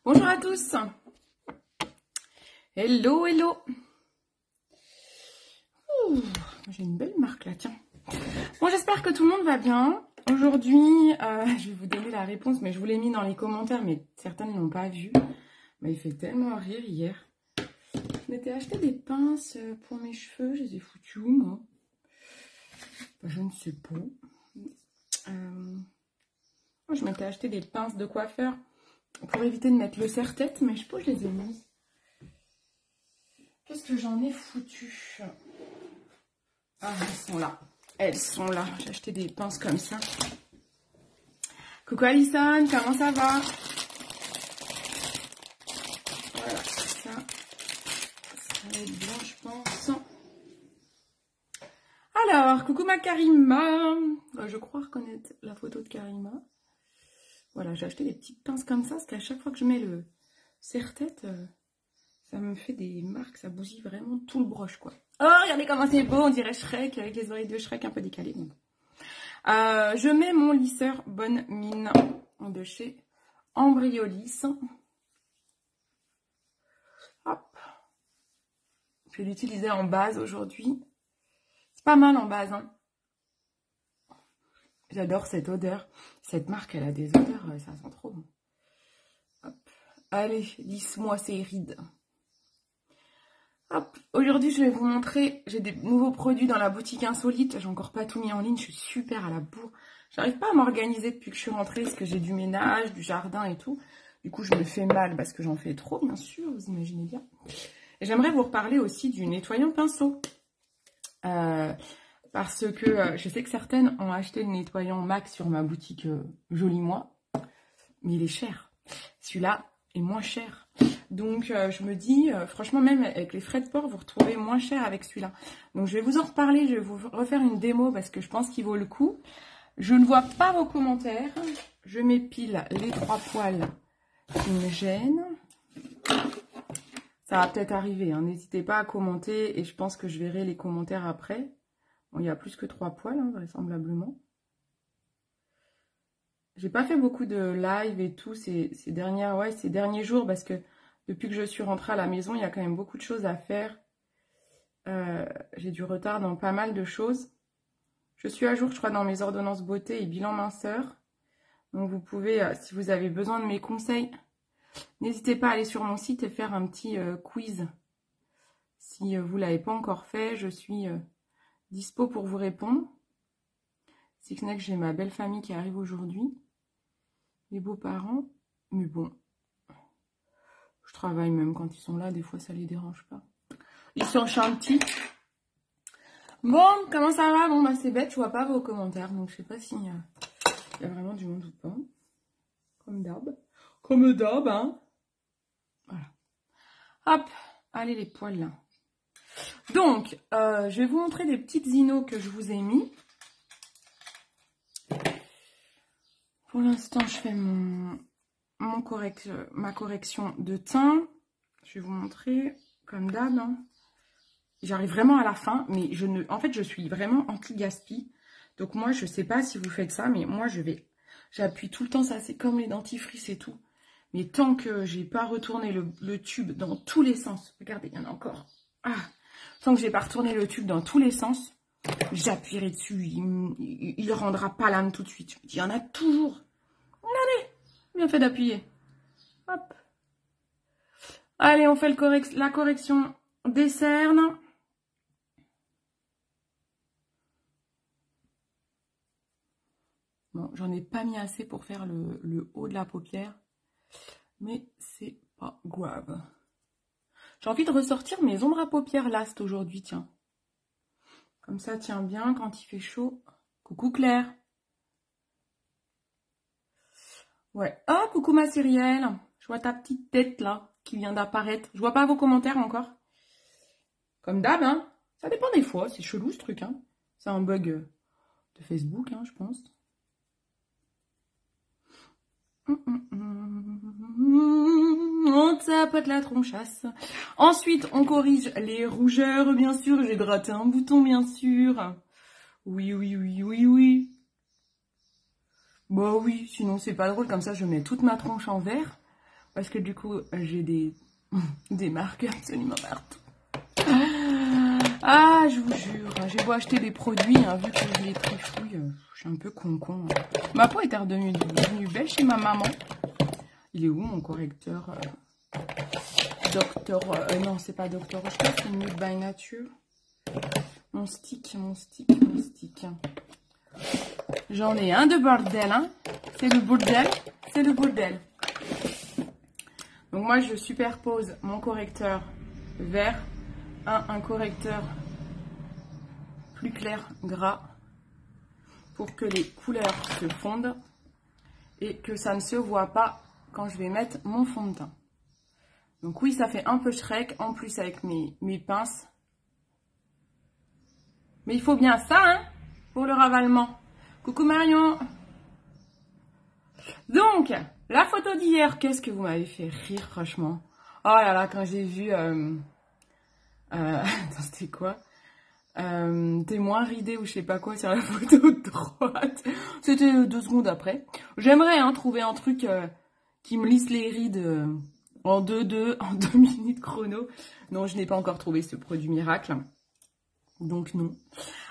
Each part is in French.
Bonjour à tous. Hello, hello. J'ai une belle marque là, tiens. Bon, j'espère que tout le monde va bien. Aujourd'hui, je vais vous donner la réponse, mais je vous l'ai mis dans les commentaires, mais certains ne l'ont pas vu. Mais il fait tellement rire hier. Je m'étais acheté des pinces pour mes cheveux, je les ai foutues où, moi? Je ne sais pas. Je m'étais acheté des pinces de coiffeur pour éviter de mettre le serre-tête, mais je sais pas où je les ai mises. Qu'est-ce que j'en ai foutu? Ah, elles sont là. Elles sont là. J'ai acheté des pinces comme ça. Coucou Alison, comment ça va? Voilà, ça va être bien, je pense. Alors, coucou ma Karima. Je crois reconnaître la photo de Karima. Voilà, j'ai acheté des petites pinces comme ça, parce qu'à chaque fois que je mets le serre-tête, ça me fait des marques, ça bousille vraiment tout le broche, quoi. Oh, regardez comment c'est beau, on dirait Shrek, avec les oreilles de Shrek un peu décalées. Bon. Je mets mon lisseur Bonne Mine de chez Ambryolis. Hop. Je vais l'utiliser en base aujourd'hui. C'est pas mal en base, hein. J'adore cette odeur. Cette marque, elle a des odeurs, ça sent trop bon. Hop. Allez, lisse-moi ces rides. Hop. Aujourd'hui, je vais vous montrer, j'ai des nouveaux produits dans la boutique Insolite. J'ai encore pas tout mis en ligne, je suis super à la bourre. J'arrive pas à m'organiser depuis que je suis rentrée, parce que j'ai du ménage, du jardin et tout. Du coup, je me fais mal parce que j'en fais trop, bien sûr, vous imaginez bien. Et j'aimerais vous reparler aussi du nettoyant pinceau. Parce que je sais que certaines ont acheté le nettoyant MAC sur ma boutique Joli Moi, mais il est cher. Celui-là est moins cher. Donc je me dis, franchement, même avec les frais de port, vous retrouvez moins cher avec celui-là. Donc je vais vous en reparler, je vais vous refaire une démo parce que je pense qu'il vaut le coup. Je ne vois pas vos commentaires. Je m'épile les 3 poils qui me gênent. Ça va peut-être arriver, hein. N'hésitez pas à commenter et je pense que je verrai les commentaires après. Bon, il y a plus que 3 poils, hein, vraisemblablement. J'ai pas fait beaucoup de live et tout ces derniers jours parce que depuis que je suis rentrée à la maison, il y a quand même beaucoup de choses à faire. J'ai du retard dans pas mal de choses. Je suis à jour, je crois, dans mes ordonnances beauté et bilan minceur. Donc vous pouvez, si vous avez besoin de mes conseils, n'hésitez pas à aller sur mon site et faire un petit quiz. Si vous ne l'avez pas encore fait, je suis dispo pour vous répondre. Si ce n'est que j'ai ma belle famille qui arrive aujourd'hui. Les beaux-parents. Mais bon, je travaille même quand ils sont là. Des fois, ça les dérange pas. Ils sont gentils. Bon, comment ça va? Bon, bah c'est bête, je vois pas vos commentaires. Donc, je sais pas si y a vraiment du monde ou pas. Comme d'hab. Comme d'hab, hein. Voilà. Hop. Allez, les poils, là. Donc, je vais vous montrer des petites inos que je vous ai mis. Pour l'instant, je fais ma correction de teint. Je vais vous montrer, comme d'hab. Hein. J'arrive vraiment à la fin, mais en fait, je suis vraiment anti-gaspi. Donc moi, je sais pas si vous faites ça, mais moi, j'appuie tout le temps. Ça, c'est comme les dentifrices et tout. Mais tant que j'ai pas retourné le tube dans tous les sens. Regardez, il y en a encore. Ah, tant que j'ai pas retourné le tube dans tous les sens, j'appuierai dessus. Il rendra pas l'âme tout de suite. Il y en a toujours. Regardez, bien fait d'appuyer. Hop. Allez, on fait la correction des cernes. Bon, j'en ai pas mis assez pour faire le haut de la paupière. Mais c'est pas grave. J'ai envie de ressortir mes ombres à paupières Last aujourd'hui, tiens. Comme ça, tient bien quand il fait chaud. Coucou Claire. Ouais. Oh, coucou ma Cyrielle. Je vois ta petite tête là, qui vient d'apparaître. Je vois pas vos commentaires encore. Comme d'hab, hein. Ça dépend des fois. C'est chelou ce truc, hein. C'est un bug de Facebook, hein, je pense. On tapote la tronchasse. Ensuite, on corrige les rougeurs, bien sûr. J'ai gratté un bouton, bien sûr. Oui, oui, oui, oui, oui. Bah oui, sinon c'est pas drôle. Comme ça, je mets toute ma tronche en vert. Parce que du coup, j'ai des marques absolument partout. Ah, je vous jure, j'ai beau acheter des produits, hein, vu que je les trifouille, je suis un peu con-con. Ma peau était devenue belle chez ma maman. Il est où mon correcteur Docteur... non, c'est pas Docteur Rocher, c'est Nude by Nature. Mon stick. J'en ai un de bordel, hein. C'est le bordel. Donc moi, je superpose mon correcteur vert un correcteur plus clair, gras, pour que les couleurs se fondent et que ça ne se voit pas quand je vais mettre mon fond de teint. Donc oui, ça fait un peu Shrek, en plus avec mes pinces. Mais il faut bien ça, hein, pour le ravalement. Coucou Marion. Donc, la photo d'hier, qu'est-ce que vous m'avez fait rire, franchement. Oh là là, quand j'ai vu... attends, c'était quoi t'es moins ridé ou je sais pas quoi sur la photo de droite. C'était 2 secondes après. J'aimerais trouver un truc qui me lisse les rides en 2 minutes chrono. Non, je n'ai pas encore trouvé ce produit miracle. Donc non.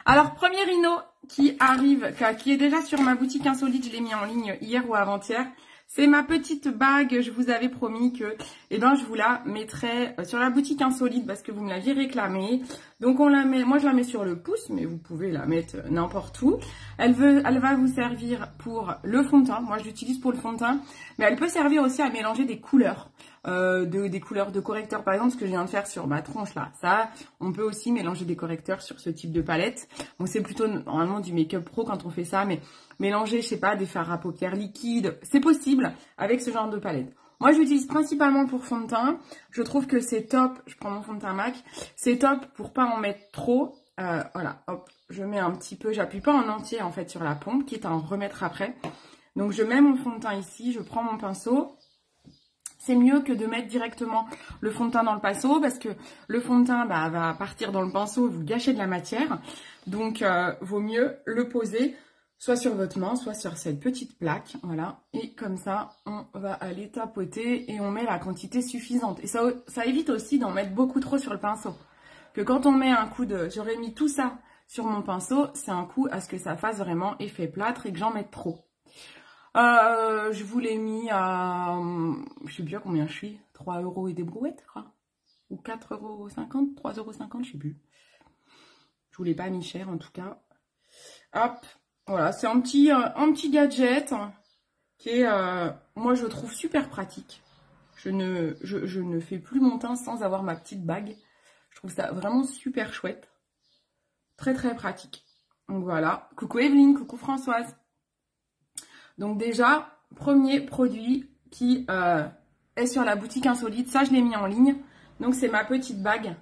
Alors, premier rhino qui arrive, qui est déjà sur ma boutique insolite, je l'ai mis en ligne hier ou avant-hier. C'est ma petite bague, je vous avais promis que je vous la mettrai sur la boutique insolite parce que vous me l'aviez réclamé. Donc on la met, moi je la mets sur le pouce, mais vous pouvez la mettre n'importe où. Elle va vous servir pour le fond de teint. Moi je l'utilise pour le fond de teint, mais elle peut servir aussi à mélanger des couleurs. Des couleurs de correcteurs, par exemple, ce que je viens de faire sur ma tronche là. Ça, on peut aussi mélanger des correcteurs sur ce type de palette. Bon, c'est plutôt normalement du make-up pro quand on fait ça, mais mélanger, je sais pas, des fards à paupières liquides, c'est possible avec ce genre de palette. Moi, je l'utilise principalement pour fond de teint. Je trouve que c'est top. Je prends mon fond de teint MAC. C'est top pour pas en mettre trop. Voilà, hop, je mets un petit peu. J'appuie pas en entier en fait sur la pompe, quitte à en remettre après. Donc, je mets mon fond de teint ici. Je prends mon pinceau. C'est mieux que de mettre directement le fond de teint dans le pinceau parce que le fond de teint va partir dans le pinceau et vous gâchez de la matière. Donc, vaut mieux le poser soit sur votre main, soit sur cette petite plaque. Voilà. Et comme ça, on va aller tapoter et on met la quantité suffisante. Et ça évite aussi d'en mettre beaucoup trop sur le pinceau. Que quand on met un coup de... J'aurais mis tout ça sur mon pinceau, c'est un coup à ce que ça fasse vraiment effet plâtre et que j'en mette trop. Je vous l'ai mis à, je sais plus à combien je suis, 3 € et des brouettes, je crois. Ou 4,50 €, 3,50 €, je sais plus. Je vous l'ai pas mis cher en tout cas. Hop, voilà, c'est un petit gadget qui est, moi je trouve super pratique. Je ne fais plus mon teint sans avoir ma petite bague. Je trouve ça vraiment super chouette. Très très pratique. Donc voilà, coucou Evelyne, coucou Françoise. Donc déjà, premier produit qui est sur la boutique insolite. Ça, je l'ai mis en ligne. Donc, c'est ma petite bague,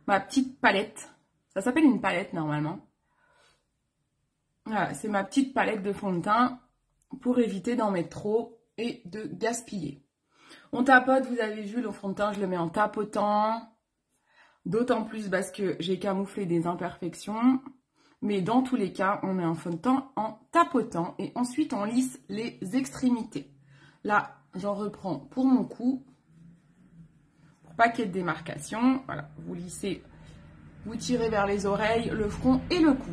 ma petite palette. Ça s'appelle une palette, normalement. Voilà, c'est ma petite palette de fond de teint pour éviter d'en mettre trop et de gaspiller. On tapote, vous avez vu, le fond de teint, je le mets en tapotant. D'autant plus parce que j'ai camouflé des imperfections. Mais dans tous les cas, on met un fond de teint en tapotant et ensuite on lisse les extrémités. Là, j'en reprends pour mon cou, pour pas qu'il y ait de démarcation. Voilà, vous lissez, vous tirez vers les oreilles, le front et le cou.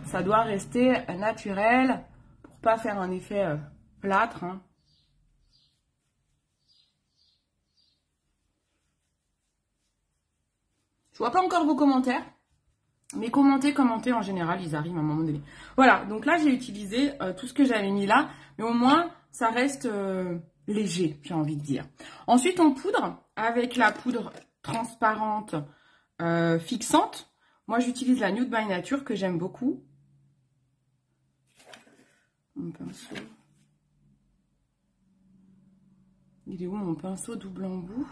Ça doit rester naturel pour pas faire un effet plâtre. Hein. Je vois pas encore vos commentaires. Mais commentez en général, ils arrivent à un moment donné. Voilà, donc là j'ai utilisé tout ce que j'avais mis là, mais au moins ça reste léger, j'ai envie de dire. Ensuite on poudre avec la poudre transparente fixante. Moi j'utilise la Nude by Nature que j'aime beaucoup. Mon pinceau. Il est où mon pinceau double embout?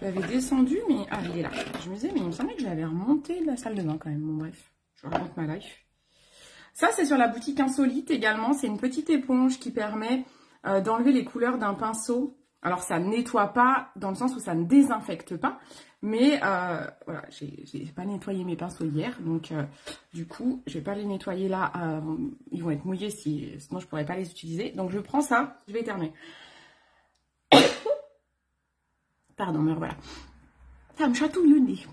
Je l'avais descendu, mais... Ah, il est là. Je me disais, mais il me semblait que je l'avais remonté de la salle de bain quand même. Bon, bref. Je remonte ma life. Ça, c'est sur la boutique insolite également. C'est une petite éponge qui permet d'enlever les couleurs d'un pinceau Alors, ça ne nettoie pas dans le sens où ça ne désinfecte pas. Mais voilà, j'ai pas nettoyé mes pinceaux hier. Donc, du coup, je vais pas les nettoyer là. Ils vont être mouillés sinon je pourrais pas les utiliser. Donc, je prends ça. Je vais éternuer. Pardon, mais voilà. Ça me chatouille le nez.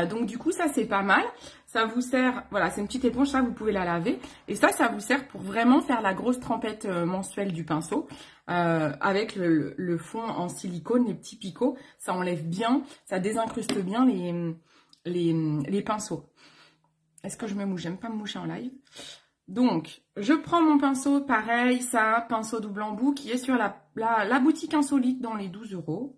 Donc du coup ça c'est pas mal, ça vous sert, voilà c'est une petite éponge, ça vous pouvez la laver et ça vous sert pour vraiment faire la grosse trempette mensuelle du pinceau avec le fond en silicone, les petits picots, ça enlève bien, ça désincruste bien les pinceaux. Est-ce que je me mouche? J'aime pas me moucher en live. Donc je prends mon pinceau, pareil, ça, pinceau double embout qui est sur la boutique insolite dans les 12 €.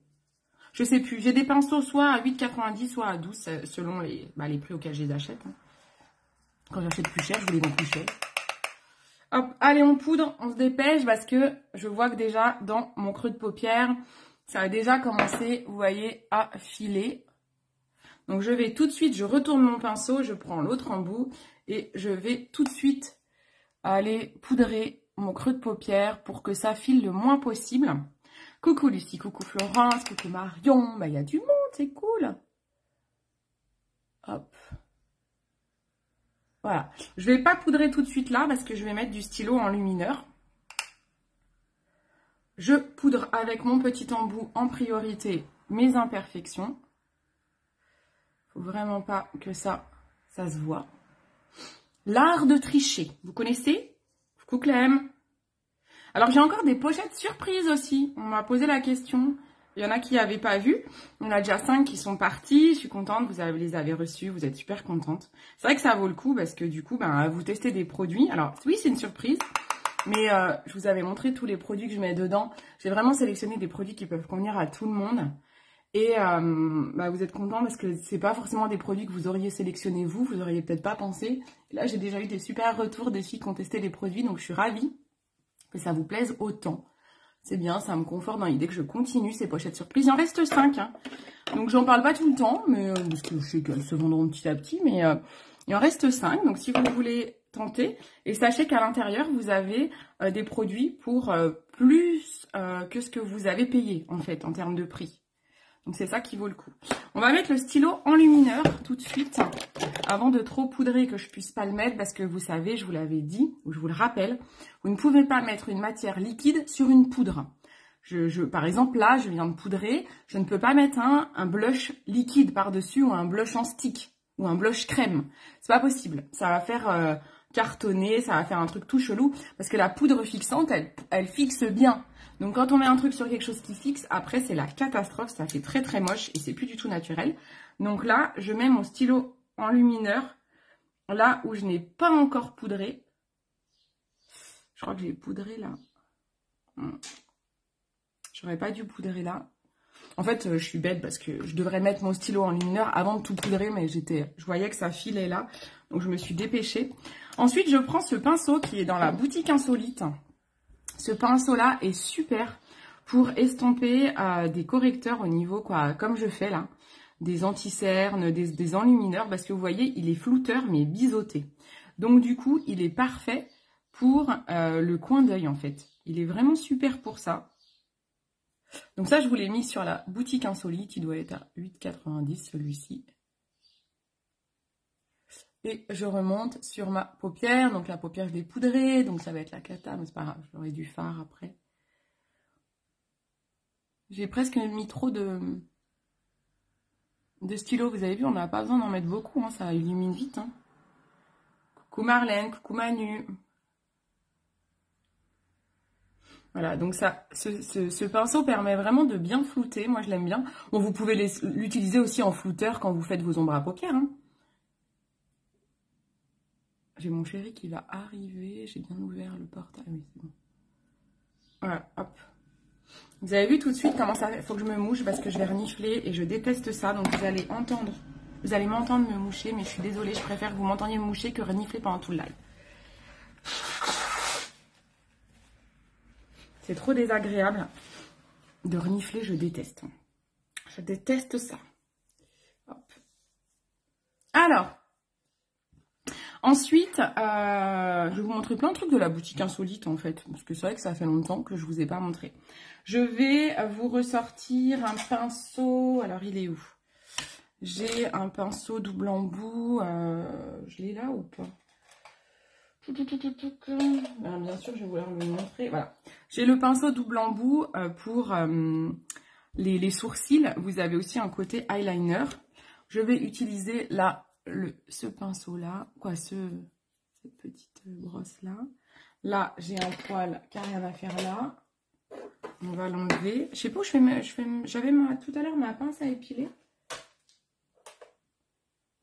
Je sais plus, j'ai des pinceaux soit à 8,90 soit à 12 selon les prix auxquels je les achète. Hein. Quand j'achète plus cher, je vous les vends plus cher. Hop, allez on poudre, on se dépêche parce que je vois que déjà dans mon creux de paupière, ça a déjà commencé, vous voyez, à filer. Donc je vais tout de suite, je retourne mon pinceau, je prends l'autre embout et je vais tout de suite aller poudrer mon creux de paupière pour que ça file le moins possible. Coucou Lucie, coucou Florence, coucou Marion. Bah, il y a du monde, c'est cool. Hop. Voilà. Je vais pas poudrer tout de suite là parce que je vais mettre du stylo en lumineur. Je poudre avec mon petit embout en priorité mes imperfections. Faut vraiment pas que ça se voit. L'art de tricher. Vous connaissez? Coucou Clem. Alors, j'ai encore des pochettes surprises aussi. On m'a posé la question. Il y en a qui n'avaient pas vu. On a déjà 5 qui sont partis. Je suis contente, vous les avez reçus. Vous êtes super contente. C'est vrai que ça vaut le coup parce que du coup, vous testez des produits. Alors, oui, c'est une surprise. Mais je vous avais montré tous les produits que je mets dedans. J'ai vraiment sélectionné des produits qui peuvent convenir à tout le monde. Et vous êtes contents parce que c'est pas forcément des produits que vous auriez sélectionnés vous. Vous auriez peut-être pas pensé. Et là, j'ai déjà eu des super retours des filles qui ont testé les produits. Donc, je suis ravie que ça vous plaise autant. C'est bien, ça me conforte dans l'idée que je continue ces pochettes surprises. Il en reste 5. Hein. Donc, j'en parle pas tout le temps, mais parce que je sais qu'elles se vendront petit à petit. Mais il en reste 5. Donc, si vous voulez tenter, et sachez qu'à l'intérieur, vous avez des produits pour plus que ce que vous avez payé, en fait, en termes de prix. Donc, c'est ça qui vaut le coup. On va mettre le stylo en lumineur tout de suite, avant de trop poudrer et que je puisse pas le mettre, parce que vous savez, je vous l'avais dit, ou je vous le rappelle, vous ne pouvez pas mettre une matière liquide sur une poudre. Par exemple, là, je viens de poudrer, je ne peux pas mettre un blush liquide par-dessus ou un blush en stick ou un blush crème. C'est pas possible. Ça va faire cartonner, ça va faire un truc tout chelou, parce que la poudre fixante, elle fixe bien. Donc quand on met un truc sur quelque chose qui fixe, après c'est la catastrophe, ça fait très très moche et c'est plus du tout naturel. Donc là, je mets mon stylo en lumineur, là où je n'ai pas encore poudré. Je crois que j'ai poudré là. J'aurais pas dû poudrer là. En fait, je suis bête parce que je devrais mettre mon stylo en lumineur avant de tout poudrer, mais je voyais que ça filait là, donc je me suis dépêchée. Ensuite, je prends ce pinceau qui est dans la boutique insolite. Ce pinceau-là est super pour estomper des correcteurs au niveau, comme je fais là, des anti-cernes, des enlumineurs, parce que vous voyez, il est flouteur mais biseauté. Donc du coup, il est parfait pour le coin d'œil en fait. Il est vraiment super pour ça. Donc ça, je vous l'ai mis sur la boutique insolite, il doit être à 8,90 celui-ci. Et je remonte sur ma paupière. Donc la paupière, je l'ai poudrée. Donc ça va être la cata, mais c'est pas grave. J'aurai du fard après. J'ai presque mis trop de stylo. Vous avez vu, on n'a pas besoin d'en mettre beaucoup. Hein, ça illumine vite. Hein. Coucou Marlène, coucou Manu. Voilà, donc ça, ce pinceau permet vraiment de bien flouter. Moi, je l'aime bien. Bon, vous pouvez l'utiliser aussi en flouteur quand vous faites vos ombres à paupières. Hein. J'ai mon chéri qui va arriver. J'ai bien ouvert le portail. Ah oui, c'est bon. Voilà, hop. Vous avez vu tout de suite comment ça fait. Il faut que je me mouche parce que je vais renifler et je déteste ça. Donc vous allez entendre. Vous allez m'entendre me moucher, mais je suis désolée. Je préfère que vous m'entendiez me moucher que renifler pendant tout le live. C'est trop désagréable de renifler. Je déteste. Je déteste ça. Hop. Alors. Ensuite, je vais vous montrer plein de trucs de la boutique insolite en fait, parce que c'est vrai que ça fait longtemps que je vous ai pas montré. Je vais vous ressortir un pinceau. Alors, il est où? J'ai un pinceau double embout. Je l'ai là ou pas? Alors, bien sûr, je vais vouloir le montrer. Voilà. J'ai le pinceau double embout pour les sourcils. Vous avez aussi un côté eyeliner. Je vais utiliser là ce pinceau là, cette petite brosse là. Là, j'ai un poil qui n'a rien à faire là. On va l'enlever. Je sais pas où j'avais tout à l'heure ma pince à épiler.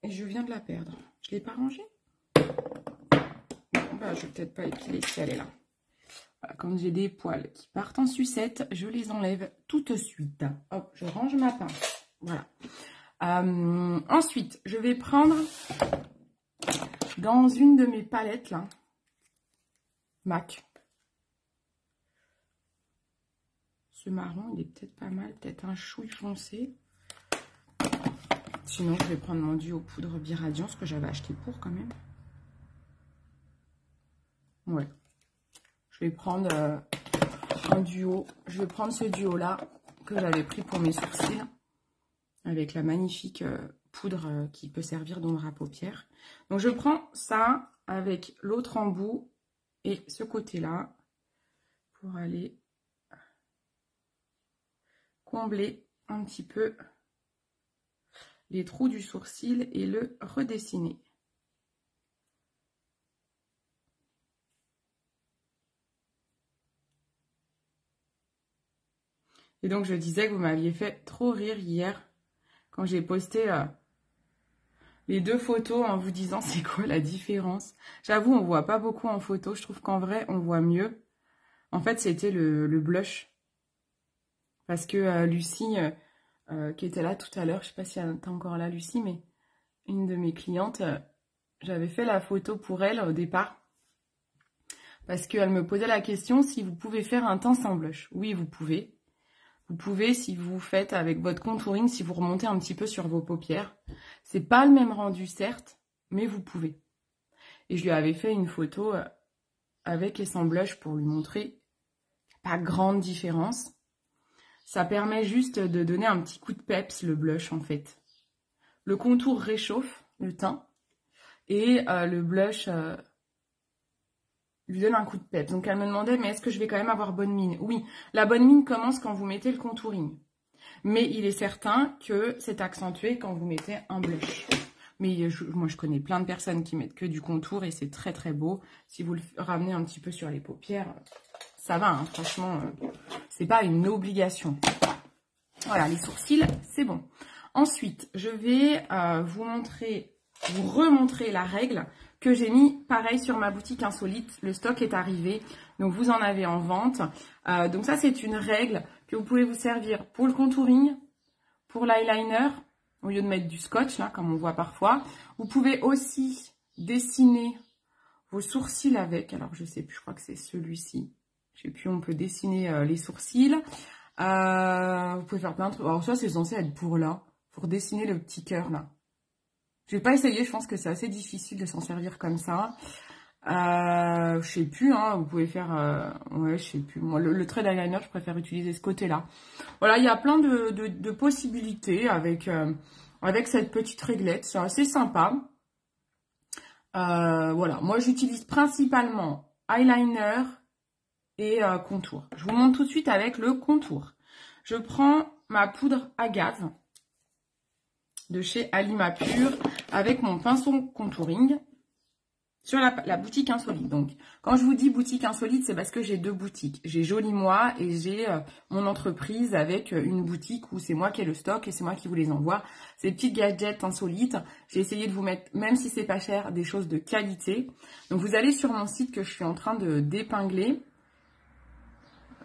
Et je viens de la perdre. Je ne l'ai pas rangée. Bon, bah, je vais peut-être pas épiler si elle est là. Voilà, quand j'ai des poils qui partent en sucette, je les enlève tout de suite. Hop, je range ma pince. Voilà. Ensuite, je vais prendre dans une de mes palettes là, MAC. Ce marron, il est peut-être pas mal, peut-être un chouille foncé. Sinon, je vais prendre mon duo poudre Biradiance que j'avais acheté pour quand même. Ouais. Je vais prendre un duo. Je vais prendre ce duo-là que j'avais pris pour mes sourcils. Avec la magnifique poudre qui peut servir d'ombre à paupières. Donc, je prends ça avec l'autre embout et ce côté-là pour aller combler un petit peu les trous du sourcil et le redessiner. Et donc, je disais que vous m'aviez fait trop rire hier quand j'ai posté les deux photos en vous disant c'est quoi la différence. J'avoue, on voit pas beaucoup en photo. Je trouve qu'en vrai, on voit mieux. En fait, c'était le blush. Parce que Lucie, qui était là tout à l'heure, je sais pas si elle est encore là, Lucie, mais une de mes clientes, j'avais fait la photo pour elle au départ. Parce qu'elle me posait la question si vous pouvez faire un teint sans blush. Oui, vous pouvez. Vous pouvez si vous faites avec votre contouring, si vous remontez un petit peu sur vos paupières. C'est pas le même rendu, certes, mais vous pouvez. Et je lui avais fait une photo avec et sans blush pour lui montrer pas grande différence. Ça permet juste de donner un petit coup de peps, le blush, en fait. Le contour réchauffe le teint et le blush lui donne un coup de peps. Donc, elle me demandait, mais est-ce que je vais quand même avoir bonne mine? Oui, la bonne mine commence quand vous mettez le contouring. Mais il est certain que c'est accentué quand vous mettez un blush. Mais moi, je connais plein de personnes qui mettent que du contour et c'est très, très beau. Si vous le ramenez un petit peu sur les paupières, ça va, hein, franchement, c'est pas une obligation. Voilà, les sourcils, c'est bon. Ensuite, je vais vous remontrer la règle que j'ai mis pareil sur ma boutique insolite. Le stock est arrivé, donc vous en avez en vente. Donc ça, c'est une règle que vous pouvez vous servir pour le contouring, pour l'eyeliner, au lieu de mettre du scotch, là, comme on voit parfois. Vous pouvez aussi dessiner vos sourcils avec. Alors, je sais plus, je crois que c'est celui-ci. Je sais plus, on peut dessiner les sourcils. Vous pouvez faire plein de trucs. Alors ça, c'est censé être pour là, pour dessiner le petit cœur, là. Je vais pas essayer, je pense que c'est assez difficile de s'en servir comme ça. Je sais plus, hein, vous pouvez faire... ouais, je sais plus. Moi, le trait d'eyeliner, je préfère utiliser ce côté-là. Voilà, il y a plein de possibilités avec cette petite réglette. C'est assez sympa. Voilà, moi, j'utilise principalement eyeliner et contour. Je vous montre tout de suite avec le contour. Je prends ma poudre agave de chez Alima Pure avec mon pinceau contouring sur la boutique insolite. Donc, quand je vous dis boutique insolite, c'est parce que j'ai deux boutiques. J'ai Joli Moi et j'ai mon entreprise avec une boutique où c'est moi qui ai le stock et c'est moi qui vous les envoie. Ces petites gadgets insolites, j'ai essayé de vous mettre, même si c'est pas cher, des choses de qualité. Donc, vous allez sur mon site que je suis en train de d'épingler,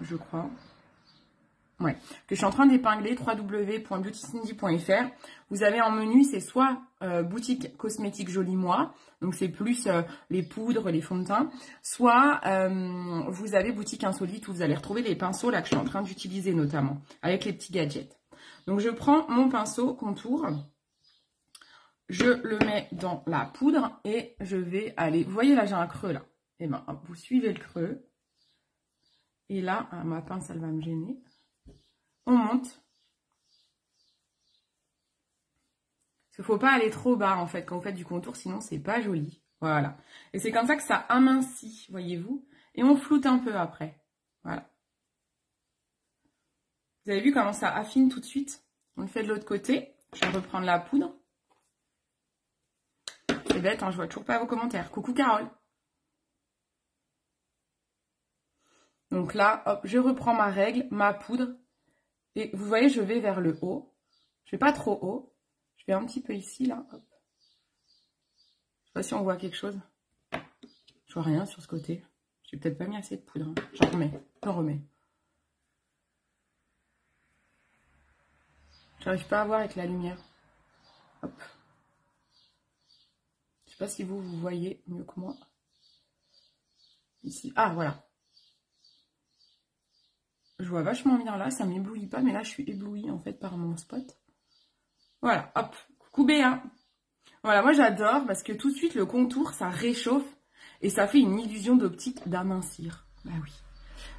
je crois. Ouais, que je suis en train d'épingler, www.beautycindy.fr. Vous avez en menu, c'est soit boutique cosmétique Joli Moi, donc c'est plus les poudres, les fonds de teint, soit vous avez boutique insolite où vous allez retrouver les pinceaux là que je suis en train d'utiliser notamment, avec les petits gadgets. Donc je prends mon pinceau contour je le mets dans la poudre et je vais aller... Vous voyez, là, j'ai un creux, là. Et bien, vous suivez le creux. Et là, ma pince, elle va me gêner. On monte. Il ne faut pas aller trop bas, en fait, quand vous faites du contour, sinon, c'est pas joli. Voilà. Et c'est comme ça que ça amincit, voyez-vous. Et on floute un peu après. Voilà. Vous avez vu comment ça affine tout de suite? On le fait de l'autre côté. Je vais reprendre la poudre. C'est bête, hein, je vois toujours pas vos commentaires. Coucou Carole. Donc là, hop, je reprends ma règle, ma poudre. Et vous voyez, je vais vers le haut. Je vais pas trop haut. Je vais un petit peu ici, là. Hop. Je sais pas si on voit quelque chose. Je vois rien sur ce côté. J'ai peut-être pas mis assez de poudre. Hein. J'en remets. J'en remets. J'arrive pas à voir avec la lumière. Hop. Je sais pas si vous voyez mieux que moi. Ici. Ah, voilà. Je vois vachement bien là. Ça m'éblouit pas, mais là, je suis éblouie, en fait, par mon spot. Voilà. Hop. Coucou Béa. Voilà, moi, j'adore parce que tout de suite, le contour, ça réchauffe et ça fait une illusion d'optique d'amincir. Bah oui.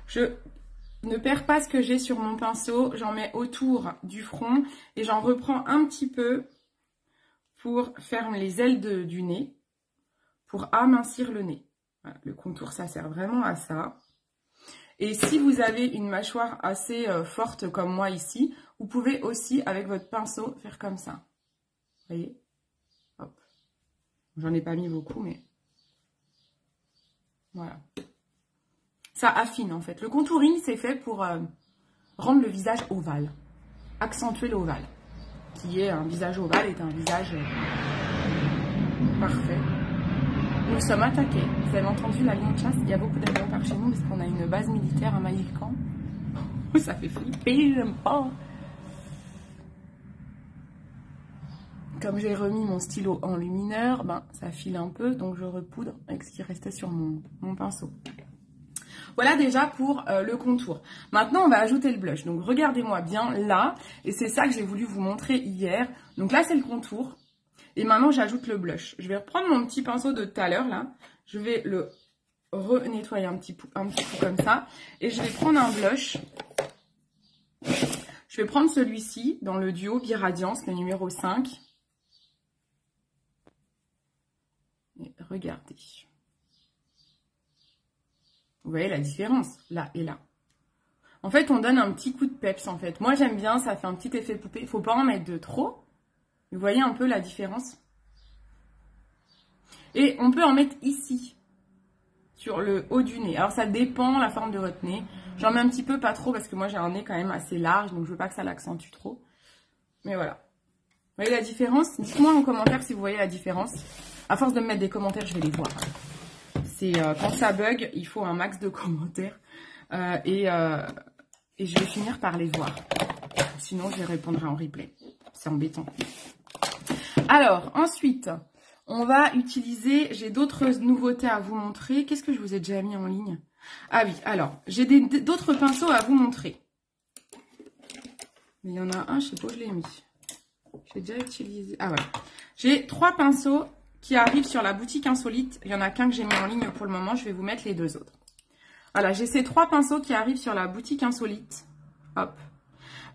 Je ne perds pas ce que j'ai sur mon pinceau. J'en mets autour du front et j'en reprends un petit peu pour faire les ailes du nez, pour amincir le nez. Voilà, le contour, ça sert vraiment à ça. Et si vous avez une mâchoire assez forte comme moi ici, vous pouvez aussi, avec votre pinceau, faire comme ça. Vous voyez? Hop. J'en ai pas mis beaucoup, mais voilà. Ça affine, en fait. Le contouring, c'est fait pour rendre le visage ovale. Accentuer l'ovale. Qui est un visage ovale, est un visage parfait. Nous sommes attaqués. Vous avez entendu l'avion de chasse? Il y a beaucoup d'avions par chez nous parce qu'on a une base militaire à Maïlcan. Ça fait flipper, j'aime pas. Comme j'ai remis mon stylo enlumineur, ben, ça file un peu, donc je repoudre avec ce qui restait sur mon pinceau. Voilà déjà pour le contour. Maintenant, on va ajouter le blush. Donc, regardez-moi bien là. Et c'est ça que j'ai voulu vous montrer hier. Donc là, c'est le contour. Et maintenant, j'ajoute le blush. Je vais reprendre mon petit pinceau de tout à l'heure, là. Je vais le renettoyer un petit peu comme ça. Et je vais prendre un blush. Je vais prendre celui-ci dans le duo Biradiance, le numéro 5. Et regardez. Vous voyez la différence, là et là. En fait, on donne un petit coup de peps, en fait. Moi, j'aime bien, ça fait un petit effet poupée. Il ne faut pas en mettre de trop. Vous voyez un peu la différence? Et on peut en mettre ici, sur le haut du nez. Alors, ça dépend la forme de votre nez. J'en mets un petit peu, pas trop, parce que moi, j'ai un nez quand même assez large, donc je veux pas que ça l'accentue trop. Mais voilà. Vous voyez la différence? Dites-moi en commentaire si vous voyez la différence. À force de me mettre des commentaires, je vais les voir. C'est quand ça bug, il faut un max de commentaires. Et je vais finir par les voir. Sinon, je les répondrai en replay. C'est embêtant. Alors, ensuite, on va utiliser... J'ai d'autres nouveautés à vous montrer. Qu'est-ce que je vous ai déjà mis en ligne? Ah oui, alors, j'ai d'autres pinceaux à vous montrer. Mais il y en a un, je sais pas où je l'ai mis. J'ai déjà utilisé... Ah voilà. J'ai 3 pinceaux qui arrivent sur la boutique Insolite. Il n'y en a qu'un que j'ai mis en ligne pour le moment. Je vais vous mettre les 2 autres. Voilà, j'ai ces 3 pinceaux qui arrivent sur la boutique Insolite. Hop.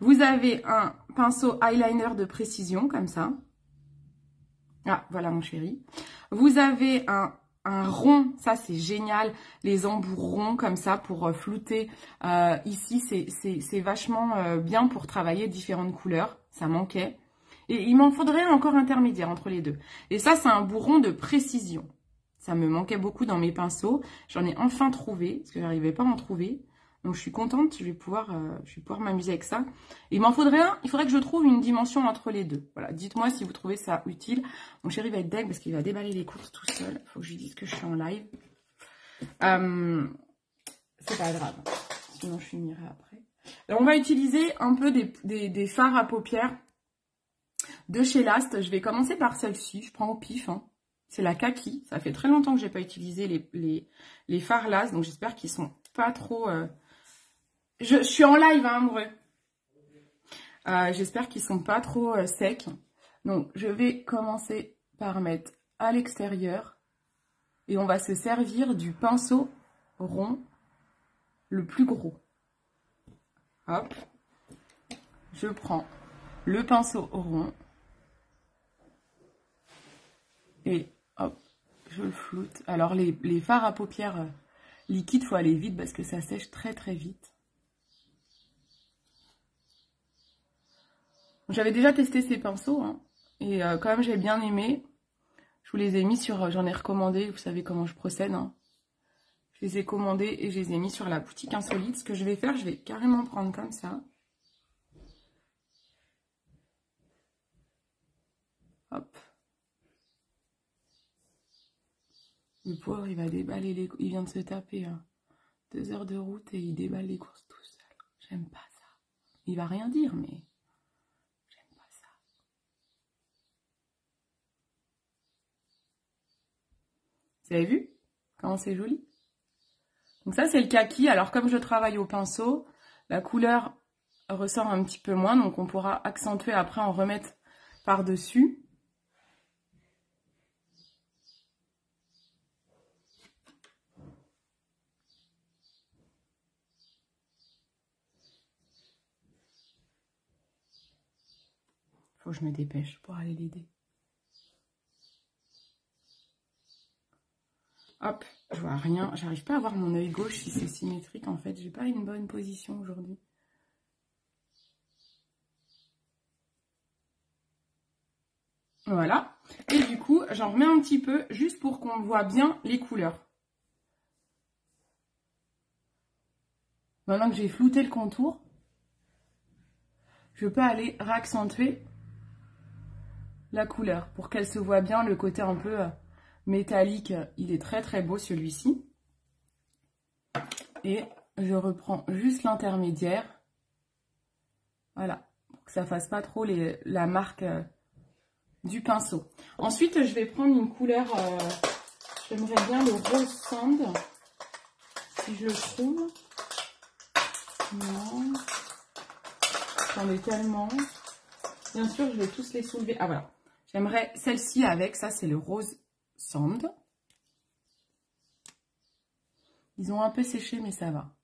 Vous avez un pinceau eyeliner de précision, comme ça. Ah, voilà mon chéri. Vous avez un rond, ça c'est génial. Les embouts ronds comme ça pour flouter. Ici, c'est vachement bien pour travailler différentes couleurs. Ça manquait. Et il m'en faudrait encore intermédiaire entre les deux. Et ça, c'est un bourron de précision. Ça me manquait beaucoup dans mes pinceaux. J'en ai enfin trouvé, parce que je n'arrivais pas à en trouver. Donc, je suis contente, je vais pouvoir m'amuser avec ça. Et il m'en faudrait un, il faudrait que je trouve une dimension entre les deux. Voilà, dites-moi si vous trouvez ça utile. Mon chéri va être deg parce qu'il va déballer les courses tout seul. Il faut que je lui dise que je suis en live. C'est pas grave, sinon je finirai après. Alors, on va utiliser un peu des fards à paupières de chez Last. Je vais commencer par celle-ci, je prends au pif, hein. C'est la Kaki. Ça fait très longtemps que j'ai pas utilisé les fards Last, donc j'espère qu'ils sont pas trop... Je suis en live, hein, amoureux. J'espère qu'ils sont pas trop secs. Donc, je vais commencer par mettre à l'extérieur. Et on va se servir du pinceau rond, le plus gros. Hop. Je prends le pinceau rond. Et hop, je le floute. Alors, les fards à paupières liquides, il faut aller vite parce que ça sèche très très vite. J'avais déjà testé ces pinceaux, hein, et quand même j'ai bien aimé. Je vous les ai mis sur, j'en ai recommandé, vous savez comment je procède. Hein. Je les ai commandés et je les ai mis sur la boutique insolite. Ce que je vais faire, je vais carrément prendre comme ça. Hop. Le pauvre, il va déballer les... Il vient de se taper 2 heures de route et il déballe les courses tout seul. J'aime pas ça. Il va rien dire, mais j'aime pas ça. Vous avez vu comment c'est joli? Donc ça, c'est le kaki. Alors, comme je travaille au pinceau, la couleur ressort un petit peu moins. Donc, on pourra accentuer après, en remettre par-dessus. Faut que je me dépêche pour aller l'aider. Hop, je vois rien. J'arrive pas à voir mon œil gauche si c'est symétrique. En fait, j'ai pas une bonne position aujourd'hui. Voilà. Et du coup, j'en remets un petit peu juste pour qu'on voit bien les couleurs. Maintenant que j'ai flouté le contour, je peux aller réaccentuer la couleur pour qu'elle se voit bien. Le côté un peu métallique, il est très très beau celui-ci. Et je reprends juste l'intermédiaire. Voilà, pour que ça fasse pas trop la marque du pinceau. Ensuite, je vais prendre une couleur, j'aimerais bien le rose sand, si je le trouve. Non. J'en ai tellement. Bien sûr, je vais tous les soulever. Ah voilà. J'aimerais celle-ci avec. Ça, c'est le rose sand. Ils ont un peu séché, mais ça va.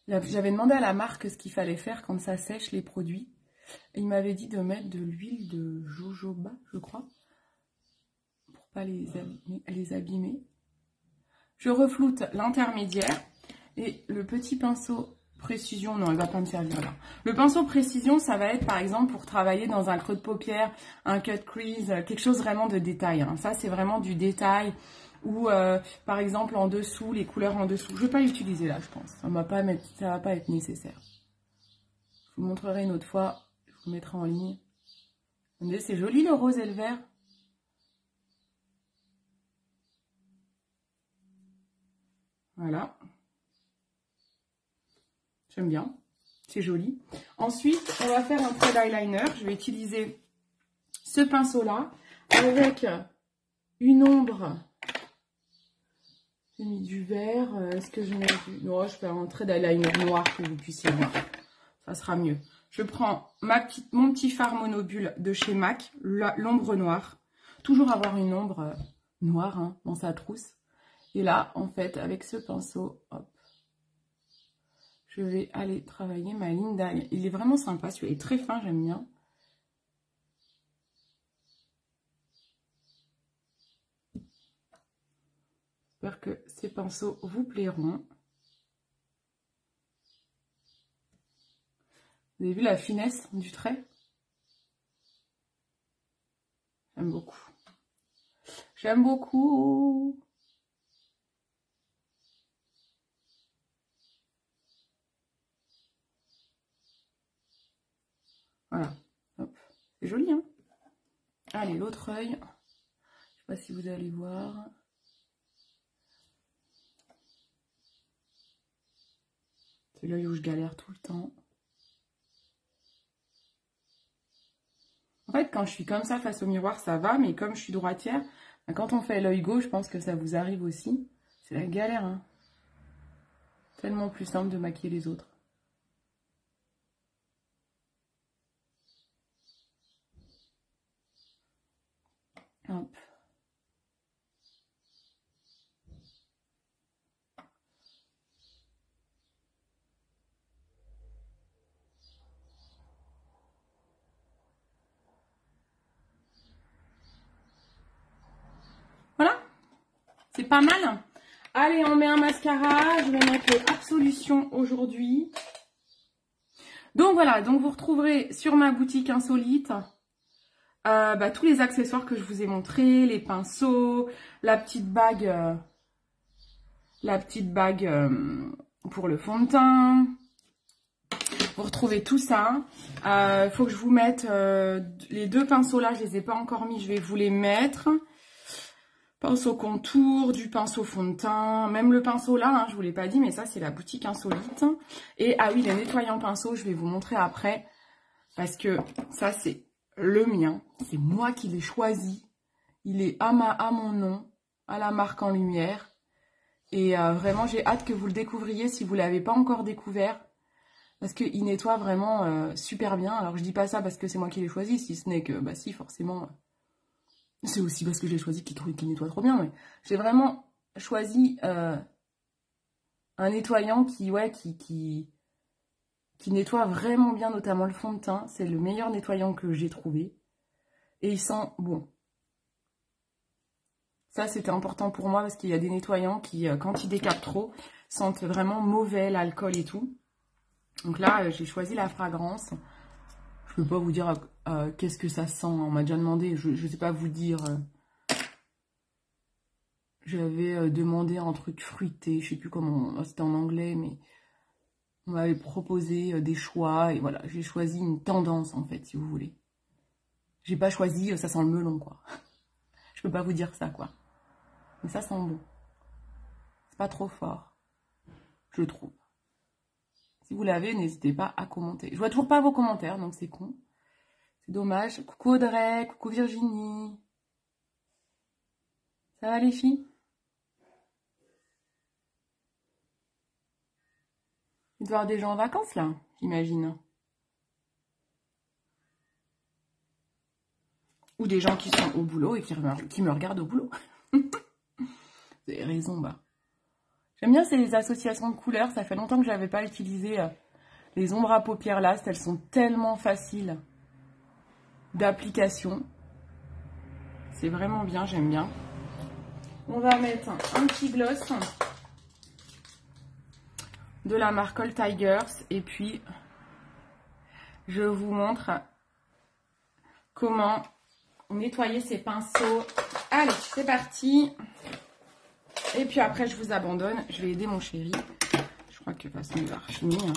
J'avais demandé à la marque ce qu'il fallait faire quand ça sèche les produits. Et il m'avait dit de mettre de l'huile de jojoba, je crois. Pour pas les abîmer. Je refloute l'intermédiaire. Et le petit pinceau précision, non, il va pas me servir là. Le pinceau précision, ça va être par exemple pour travailler dans un creux de paupière, un cut crease, quelque chose vraiment de détail. Hein. Ça, c'est vraiment du détail. Ou par exemple en dessous, les couleurs en dessous. Je ne vais pas l'utiliser là, je pense. Ça va pas être nécessaire. Je vous montrerai une autre fois. Je vous mettrai en ligne. C'est joli le rose et le vert. Voilà. J'aime bien, c'est joli. Ensuite, on va faire un trait d'eyeliner. Je vais utiliser ce pinceau-là avec une ombre. J'ai mis du vert. Est-ce que je mets du... Non, je fais un trait d'eyeliner noir que vous puissiez voir. Ça sera mieux. Je prends mon petit fard monobule de chez MAC, l'ombre noire. Toujours avoir une ombre noire hein, dans sa trousse. Et là, en fait, avec ce pinceau, hop. Je vais aller travailler ma ligne d'œil. Il est vraiment sympa, celui-là est très fin, j'aime bien. J'espère que ces pinceaux vous plairont. Vous avez vu la finesse du trait? J'aime beaucoup. J'aime beaucoup. Voilà. C'est joli, hein? Allez, l'autre œil. Je ne sais pas si vous allez voir. C'est l'œil où je galère tout le temps. En fait, quand je suis comme ça face au miroir, ça va. Mais comme je suis droitière, quand on fait l'œil gauche, je pense que ça vous arrive aussi. C'est la galère, hein? Tellement plus simple de maquiller les autres. C'est pas mal. Allez, on met un mascara. Je vais mettre le Absolution aujourd'hui. Donc voilà, donc vous retrouverez sur ma boutique insolite tous les accessoires que je vous ai montrés, les pinceaux, la petite bague pour le fond de teint. Vous retrouvez tout ça. Il faut que je vous mette les deux pinceaux là, je les ai pas encore mis, je vais vous les mettre. Pinceau contour, du pinceau fond de teint, même le pinceau là, je vous l'ai pas dit, mais ça c'est la boutique insolite. Et ah oui, les nettoyants pinceaux, je vais vous montrer après, parce que ça c'est le mien, c'est moi qui l'ai choisi. Il est à mon nom, à la marque En Lumière. Et vraiment, j'ai hâte que vous le découvriez si vous ne l'avez pas encore découvert. Parce qu'il nettoie vraiment super bien. Alors je dis pas ça parce que c'est moi qui l'ai choisi, si ce n'est que, bah si, forcément... C'est aussi parce que j'ai choisi qu'il nettoie trop bien, mais j'ai vraiment choisi un nettoyant qui nettoie vraiment bien, notamment le fond de teint. C'est le meilleur nettoyant que j'ai trouvé. Et il sent bon. Ça, c'était important pour moi parce qu'il y a des nettoyants qui, quand ils décapent trop, sentent vraiment mauvais l'alcool et tout. Donc là, j'ai choisi la fragrance. Je peux pas vous dire qu'est-ce que ça sent. On m'a déjà demandé, je ne sais pas vous dire. J'avais demandé un truc fruité, je sais plus comment, c'était en anglais, mais on m'avait proposé des choix. Et voilà, j'ai choisi une tendance en fait, si vous voulez. J'ai pas choisi, ça sent le melon quoi. Je peux pas vous dire ça quoi. Mais ça sent bon. C'est pas trop fort, je trouve. Si vous l'avez, n'hésitez pas à commenter. Je vois toujours pas vos commentaires, donc c'est con. C'est dommage. Coucou Audrey, coucou Virginie. Ça va les filles? Il doit y avoir des gens en vacances là, j'imagine. Ou des gens qui sont au boulot et qui me regardent au boulot. Vous avez raison, bah. J'aime bien ces associations de couleurs. Ça fait longtemps que je n'avais pas utilisé les ombres à paupières là. Elles sont tellement faciles d'application. C'est vraiment bien, j'aime bien. On va mettre un petit gloss de la marque All Tigers. Et puis, je vous montre comment nettoyer ces pinceaux. Allez, c'est parti. Et puis après, je vous abandonne. Je vais aider mon chéri. Je crois que de toute façon, il va finir.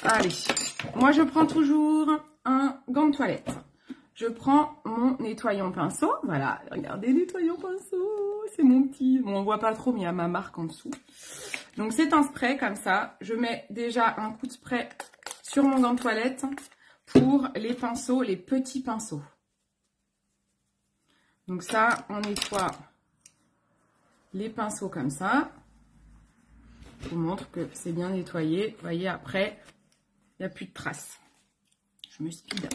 Allez. Moi, je prends toujours un gant de toilette. Je prends mon nettoyant pinceau. Voilà. Regardez, nettoyant pinceau. C'est mon petit. Bon, on voit pas trop, mais il y a ma marque en dessous. Donc, c'est un spray comme ça. Je mets déjà un coup de spray sur mon gant de toilette pour les pinceaux, les petits pinceaux. Donc ça, on nettoie les pinceaux comme ça. Je vous montre que c'est bien nettoyé. Vous voyez, après, il n'y a plus de traces. Je me speed.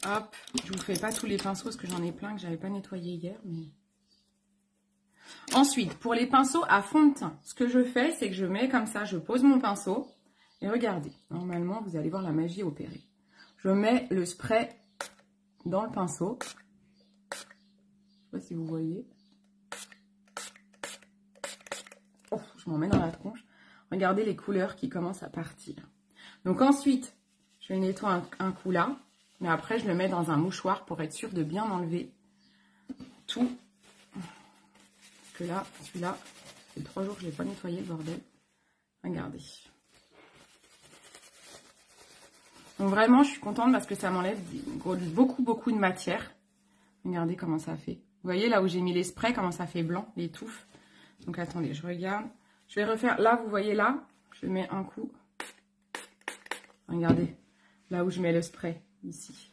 Hop, je vous fais pas tous les pinceaux parce que j'en ai plein que j'avais pas nettoyé hier. Mais... Ensuite, pour les pinceaux à fond de teint, ce que je fais, c'est que je mets comme ça, je pose mon pinceau. Et regardez, normalement, vous allez voir la magie opérer. Je mets le spray dans le pinceau. Je sais pas si vous voyez. Oh, je m'en mets dans la tronche. Regardez les couleurs qui commencent à partir. Donc ensuite, je vais nettoyer un coup là. Mais après, je le mets dans un mouchoir pour être sûr de bien enlever tout. Parce que là, celui-là, ça fait 3 jours que je n'ai pas nettoyé le bordel. Regardez. Donc vraiment, je suis contente parce que ça m'enlève beaucoup de matière. Regardez comment ça fait. Vous voyez là où j'ai mis les sprays, comment ça fait blanc, les touffes. Donc attendez, je regarde. Je vais refaire, là vous voyez là, je mets un coup. Regardez, là où je mets le spray, ici.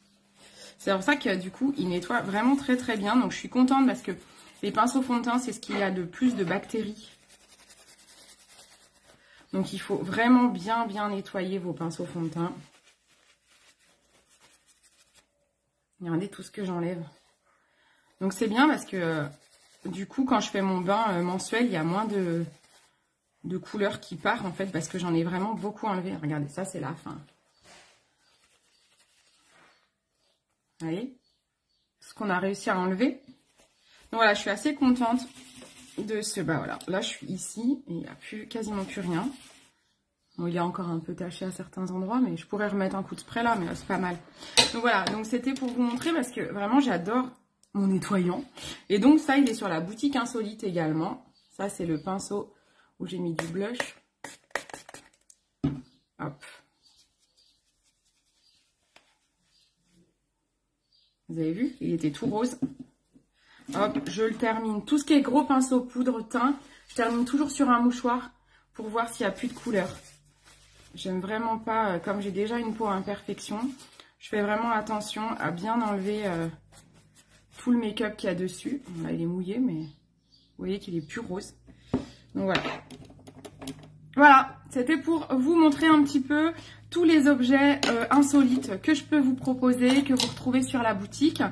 C'est pour ça que du coup, il nettoie vraiment très bien. Donc je suis contente parce que les pinceaux fond de teint, c'est ce qu'il y a de plus de bactéries. Donc il faut vraiment bien nettoyer vos pinceaux fond de teint. Regardez tout ce que j'enlève. Donc c'est bien parce que du coup, quand je fais mon bain mensuel, il y a moins de couleurs qui partent en fait parce que j'en ai vraiment beaucoup enlevé. Regardez, ça c'est la fin. Vous voyez ce qu'on a réussi à enlever. Donc voilà, je suis assez contente de ce... Bah voilà, là je suis ici et il n'y a quasiment plus rien. Bon, il est encore un peu taché à certains endroits, mais je pourrais remettre un coup de spray là, mais c'est pas mal. Donc voilà, donc c'était pour vous montrer parce que vraiment j'adore mon nettoyant. Et donc ça, il est sur la boutique Insolite également. Ça, c'est le pinceau où j'ai mis du blush. Hop. Vous avez vu, il était tout rose. Hop, je le termine. Tout ce qui est gros pinceau, poudre, teint, je termine toujours sur un mouchoir pour voir s'il n'y a plus de couleur. J'aime vraiment pas, comme j'ai déjà une peau à imperfection, je fais vraiment attention à bien enlever tout le make-up qu'il y a dessus. Là, il est mouillé, mais vous voyez qu'il est plus rose. Donc voilà. Voilà, c'était pour vous montrer un petit peu tous les objets insolites que je peux vous proposer, que vous retrouvez sur la boutique.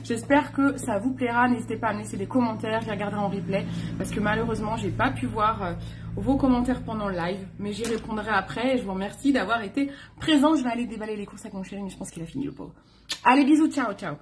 J'espère que ça vous plaira. N'hésitez pas à me laisser des commentaires, je les regarderai en replay. Parce que malheureusement, j'ai pas pu voir vos commentaires pendant le live. Mais j'y répondrai après et je vous remercie d'avoir été présent. Je vais aller déballer les courses avec mon chéri, mais je pense qu'il a fini le pauvre. Allez, bisous, ciao, ciao.